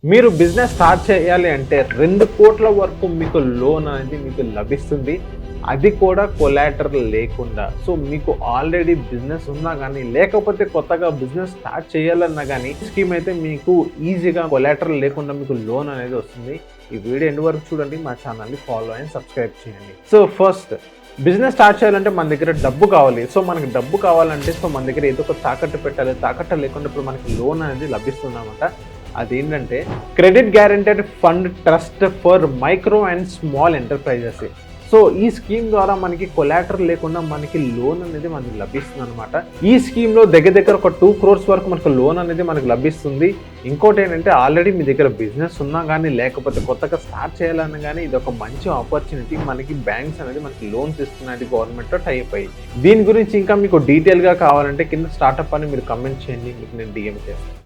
మీరు business start చేయాలి అంటే 2 కోట్ల వరకు మీకు లోన్ అనేది మీకు లభిస్తుంది. అది కూడా కొలాటరల్ లేకుండా. సో, మీకు ఆల్రెడీ బిజినెస్ ఉన్నా గానీ, లేకపోతే కొత్తగా బిజినెస్ స్టార్ట్ చేయాలన్నా గానీ, స్కీమ్ అయితే మీకు ఈజీగా కొలాటరల్ లేకుండా మీకు లోన్ అనేది వస్తుంది. ఈ వీడియో ఎండ్ వరకు చూడండి. మా ఛానల్‌ని ఫాలో అండ్ సబ్స్క్రైబ్ చేయండి. సో, ఫస్ట్ బిజినెస్ స్టార్ట్ చేయాలంటే మన దగ్గర డబ్బు కావాలి. సో, మనకి డబ్బు కావాలంటే మన దగ్గర ఏదో ఒక తాకట్టు పెట్టాలి. తాకట్టు లేకుండా ఇప్పుడు మనకి లోన్ అనేది లభిస్తుందన్నమాట. అదేంటంటే credit guaranteed fund trust for micro and small enterprises. So ఈ స్కీమ్ ద్వారా మనకి కొలాటరల్ లేకుండా మనకి లోన్ అనేది మనకి లభిస్తుంది అనమాట. ఈ స్కీమ్లో దగ్గర ఒక 2 crores వరకు మనకు లోన్ అనేది మనకు లభిస్తుంది. ఇంకోటి ఏంటంటే ఆల్రెడీ మీ దగ్గర బిజినెస్ ఉన్నా కానీ లేకపోతే కొత్తగా స్టార్ట్ చేయాలన్నా కానీ ఇది ఒక మంచి ఆపర్చునిటీ. మనకి బ్యాంక్స్ అనేది మనకి లోన్స్ ఇస్తున్నాయి గవర్నమెంట్తో టైప్ అయ్యి. దీని గురించి ఇంకా మీకు డీటెయిల్గా కావాలంటే కింద స్టార్ట్అప్ అని మీరు కమెంట్ చేయండి, మీకు నేను డిఎం చేస్తాను.